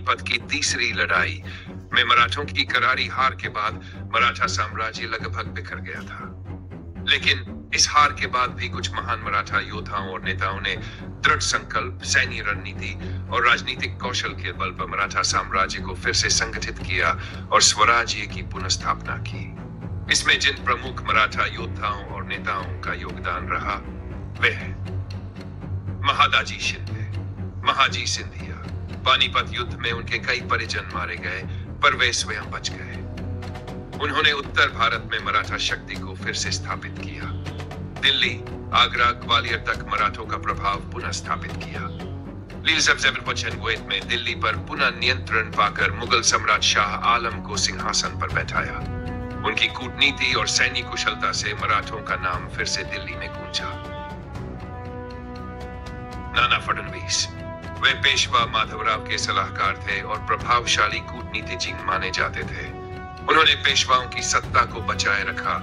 पानीपत की तीसरी लड़ाई में मराठों की करारी हार के बाद मराठा साम्राज्य लगभग बिखर गया था। लेकिन इस हार के बाद भी कुछ महान मराठा योद्धाओं और नेताओं ने दृढ़ संकल्प, सैन्य रणनीति और राजनीतिक कौशल के बल पर मराठा साम्राज्य को फिर से संगठित किया और स्वराज्य की पुनर्स्थापना की। इसमें जिन प्रमुख मराठा योद्धाओं और नेताओं का योगदान रहा वे हैं महादाजी शिंदे, महाजी सिंधिया। पानीपत युद्ध में उनके कई परिजन मारे गए, पर वे स्वयं बच गए। उन्होंने उत्तर भारत में मराठा शक्ति को फिर से स्थापित किया। दिल्ली, आगरा, ग्वालियर तक मराठों का प्रभाव पुनः स्थापित किया। में दिल्ली पर पुनः नियंत्रण पाकर मुगल सम्राट शाह आलम को सिंहासन पर बैठाया। उनकी कूटनीति और सैन्य कुशलता से मराठों का नाम फिर से दिल्ली में गूंजा। नाना फडणवीस, वे पेशवा माधवराव के सलाहकार थे और प्रभावशाली कूटनीतिज्ञ माने जाते थे। उन्होंने पेशवाओं की सत्ता को बचाए रखा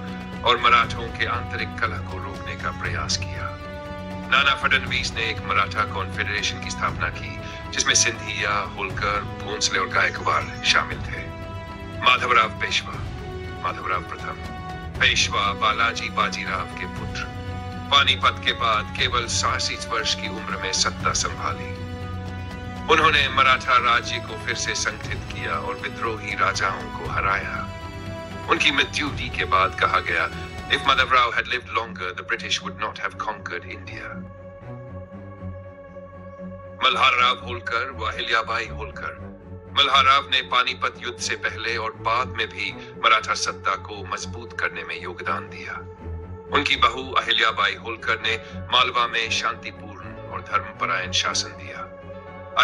और मराठों के आंतरिक कलह को रोकने का प्रयास किया। नाना फडणवीस ने एक मराठा कॉन्फेडरेशन की स्थापना की, जिसमें सिंधिया, होलकर, भोंसले और गायकवाड़ शामिल थे। माधवराव पेशवा, माधवराव प्रथम, पेशवा बालाजी बाजीराव के पुत्र, पानीपत के बाद केवल 67 वर्ष की उम्र में सत्ता संभाली। उन्होंने मराठा राज्य को फिर से संगठित किया और विद्रोही राजाओं को हराया। उनकी मृत्यु के बाद कहा गया, If Madhavrao had lived longer, the British would not have conquered India. Malharrao Holkar व अहिल्याबाई होलकर। मल्हारराव ने पानीपत युद्ध से पहले और बाद में भी मराठा सत्ता को मजबूत करने में योगदान दिया। उनकी बहू अहिल्याबाई होलकर ने मालवा में शांतिपूर्ण और धर्मपरायण शासन दिया।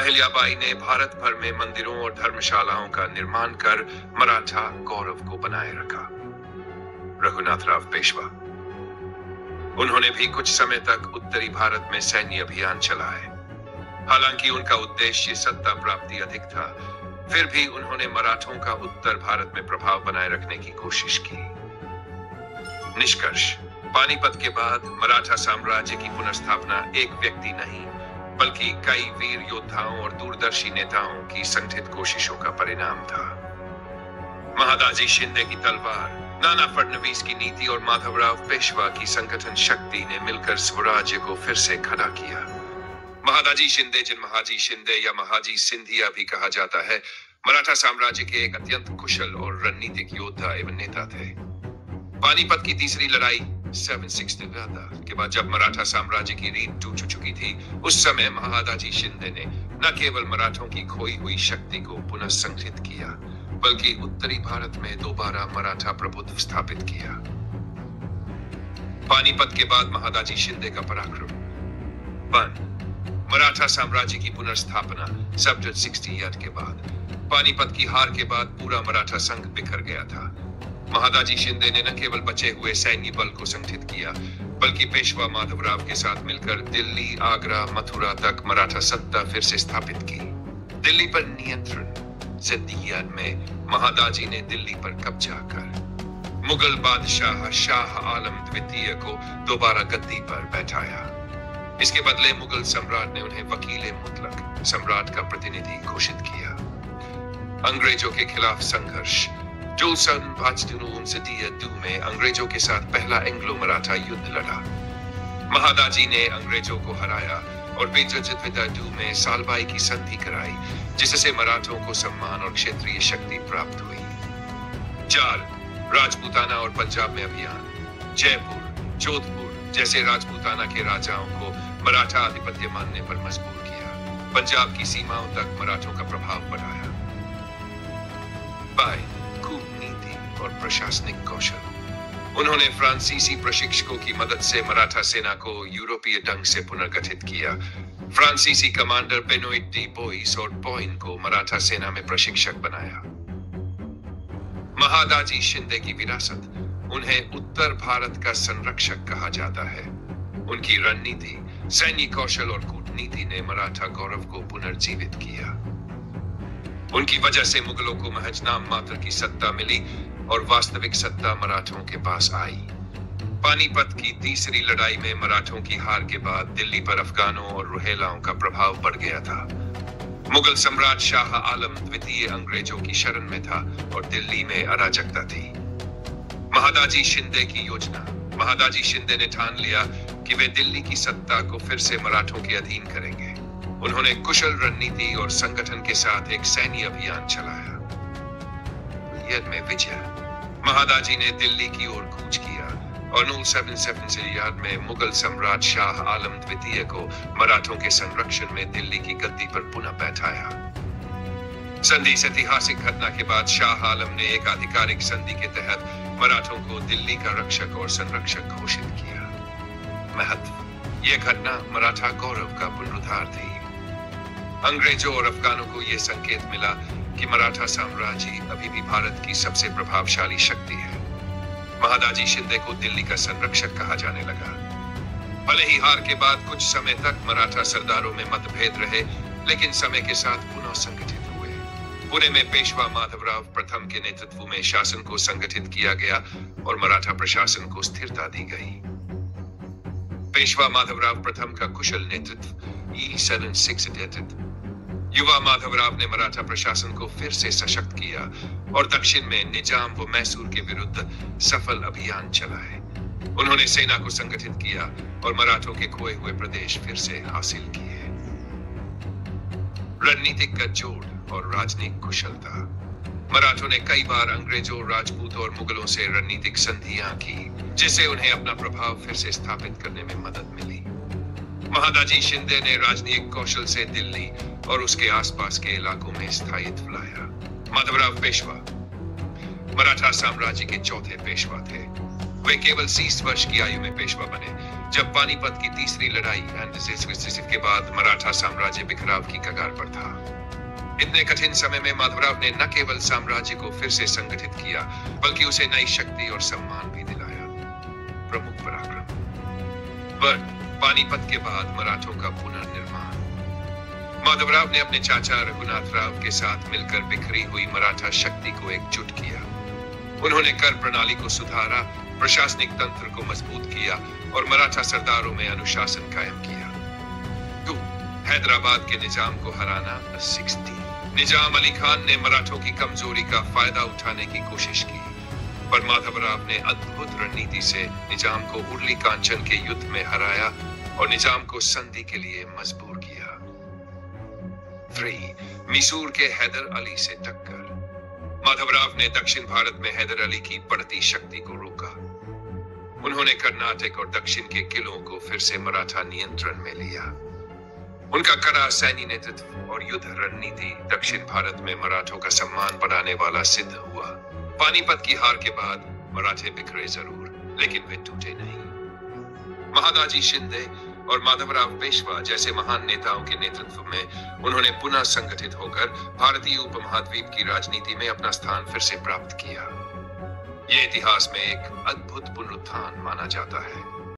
अहिल्याबाई ने भारत भर में मंदिरों और धर्मशालाओं का निर्माण कर मराठा गौरव को बनाए रखा। रघुनाथराव पेशवा, उन्होंने भी कुछ समय तक उत्तरी भारत में सैन्य अभियान चलाए। हालांकि उनका उद्देश्य सत्ता प्राप्ति अधिक था, फिर भी उन्होंने मराठों का उत्तर भारत में प्रभाव बनाए रखने की कोशिश की। निष्कर्ष, पानीपत के बाद मराठा साम्राज्य की पुनर्स्थापना एक व्यक्ति नहीं, बल्कि कई वीर योद्धाओं और दूरदर्शी नेताओं की संगठित कोशिशों का परिणाम था। महादाजी शिंदे की तलवार, नाना फडणवीस की नीति और माधवराव पेशवा की संगठन शक्ति ने मिलकर स्वराज्य को फिर से खड़ा किया। महादाजी शिंदे, जिन महाजी शिंदे या महाजी सिंधिया भी कहा जाता है, मराठा साम्राज्य के एक अत्यंत कुशल और रणनीतिक योद्धा एवं नेता थे। पानीपत की तीसरी लड़ाई 760 के बाद जब मराठा साम्राज्य की रीढ़ टूट चुकी थी, उस समय महादाजी शिंदे ने न केवल मराठों की खोई हुई शक्ति को पुनः संगठित किया, बल्कि उत्तरी भारत में दोबारा मराठा प्रभुत्व स्थापित किया। पानीपत के बाद महादाजी शिंदे का पराक्रम। 1. मराठा साम्राज्य की पुनर्स्थापना 768 के बाद। पानीपत की हार के बाद पूरा मराठा संघ बिखर गया था। महादाजी शिंदे ने न केवल बचे हुए सैन्य बल को संगठित किया, बल्कि पेशवा माधवराव के साथ मिलकर दिल्ली, आगरा, मथुरा तक मराठा सत्ता फिर से स्थापित की। दिल्ली पर नियंत्रण। सिद्दीकिया में महादाजी ने दिल्ली पर कब्जा कर मुगल बादशाह शाह आलम द्वितीय को दोबारा गद्दी पर बैठाया। इसके बदले मुगल सम्राट ने उन्हें वकील मुतलक सम्राट का प्रतिनिधि घोषित किया। अंग्रेजों के खिलाफ संघर्ष। में अंग्रेजों के साथ पहला एंग्लो मराठा युद्ध लड़ा। महादाजी ने अंग्रेजों को हराया और में सालबाई की संधि कराई, जिससे मराठों को सम्मान और क्षेत्रीय शक्ति प्राप्त हुई। 4. राजपूताना और पंजाब में अभियान। जयपुर, जोधपुर जैसे राजपूताना के राजाओं को मराठा आधिपत्य मानने पर मजबूर किया। पंजाब की सीमाओं तक मराठों का प्रभाव बढ़ाया। कूटनीति और प्रशासनिक कौशल। उन्होंने फ्रांसीसी प्रशिक्षकों की मदद से मराठा सेना को यूरोपीय ढंग से पुनर्गठित किया। फ्रांसीसी कमांडर बेनोइट डी बोइस और पॉइन को मराठा सेना में प्रशिक्षक बनाया। महादाजी शिंदे की विरासत। उन्हें उत्तर भारत का संरक्षक कहा जाता है। उनकी रणनीति, सैन्य कौशल और कूटनीति ने मराठा गौरव को पुनर्जीवित किया। उनकी वजह से मुगलों को महज नाम मात्र की सत्ता मिली और वास्तविक सत्ता मराठों के पास आई। पानीपत की तीसरी लड़ाई में मराठों की हार के बाद दिल्ली पर अफगानों और रुहेलाओं का प्रभाव बढ़ गया था। मुगल सम्राट शाह आलम द्वितीय अंग्रेजों की शरण में था और दिल्ली में अराजकता थी। महादाजी शिंदे की योजना। महादाजी शिंदे ने ठान लिया कि वे दिल्ली की सत्ता को फिर से मराठों के अधीन करेंगे। उन्होंने कुशल रणनीति और संगठन के साथ एक सैन्य अभियान चलाया। में विजय। महादाजी ने दिल्ली की ओर कूच किया और 977 में मुगल सम्राट शाह आलम द्वितीय को मराठों के संरक्षण में दिल्ली की गद्दी पर पुनः बैठाया। संधि इस ऐतिहासिक घटना के बाद शाह आलम ने एक आधिकारिक संधि के तहत मराठों को दिल्ली का रक्षक और संरक्षक घोषित किया। महत्व। यह घटना मराठा गौरव का पुनरुद्धार थी। अंग्रेजों और अफगानों को यह संकेत मिला कि मराठा साम्राज्य अभी भी भारत की सबसे प्रभावशाली शक्ति है। महादाजी शिंदे को दिल्ली का संरक्षक कहा जाने लगा। भले ही हार के बाद कुछ समय तक मराठा सरदारों में मतभेद रहे, लेकिन समय के साथ पुनः संगठित हुए। पुणे में पेशवा माधवराव प्रथम के नेतृत्व में शासन को संगठित किया गया और मराठा प्रशासन को स्थिरता दी गई। पेशवा माधवराव प्रथम का कुशल नेतृत्व E76 युवा माधवराव ने मराठा प्रशासन को फिर से सशक्त किया और दक्षिण में निजाम व मैसूर के विरुद्ध सफल अभियान चलाए। उन्होंने सेना को संगठित किया और मराठों के खोए हुए प्रदेश फिर से हासिल किए। रणनीतिक गठजोड़ और राजनीतिक कुशलता। मराठों ने कई बार अंग्रेजों, राजपूतों और मुगलों से रणनीतिक संधियां की, जिससे उन्हें अपना प्रभाव फिर से स्थापित करने में मदद मिली। महादाजी शिंदे ने राजनीतिक कौशल से दिल्ली और उसके आसपास के इलाकों में स्थायित्व लाया। माधवराव पेशवा मराठा साम्राज्य के चौथे पेशवा थे। वे केवल 30 वर्ष की आयु में पेशवा बने, जब पानीपत की तीसरी लड़ाई के बाद मराठा साम्राज्य बिखराव की कगार पर था। इतने कठिन समय में माधवराव ने न केवल साम्राज्य को फिर से संगठित किया, बल्कि उसे नई शक्ति और सम्मान भी दिलाया। प्रमुख पराक्रम। पानीपत के बाद मराठों का पुनर्निर्माण। माधवराव ने अपने चाचा रघुनाथ राव के साथ मिलकर बिखरी हुई मराठा शक्ति को एकजुट किया। उन्होंने कर प्रणाली को सुधारा, प्रशासनिक तंत्र को मजबूत किया और मराठा सरदारों में अनुशासन कायम किया। 2. हैदराबाद के निजाम को हराना। 60 निजाम अली खान ने मराठों की कमजोरी का फायदा उठाने की कोशिश की, पर माधवराव ने अद्भुत रणनीति से निजाम को उर्ली कांचन के युद्ध में हराया और निजाम को संधि के लिए मजबूर किया। 3. मैसूर के हैदर अली से टक्कर। माधवराव ने दक्षिण भारत में हैदर अली की बढ़ती शक्ति को रोका। उन्होंने कर्नाटक और दक्षिण के किलों को फिर से मराठा नियंत्रण में लिया। उनका कड़ा सैन्य नेतृत्व और युद्ध रणनीति दक्षिण भारत में मराठों का सम्मान बढ़ाने वाला सिद्ध हुआ। पानीपत की हार के बाद मराठे बिखरे जरूर, लेकिन वे टूटे नहीं। महादाजी शिंदे और माधवराव पेशवा जैसे महान नेताओं के नेतृत्व में उन्होंने पुनः संगठित होकर भारतीय उपमहाद्वीप की राजनीति में अपना स्थान फिर से प्राप्त किया। यह इतिहास में एक अद्भुत पुनरुत्थान माना जाता है।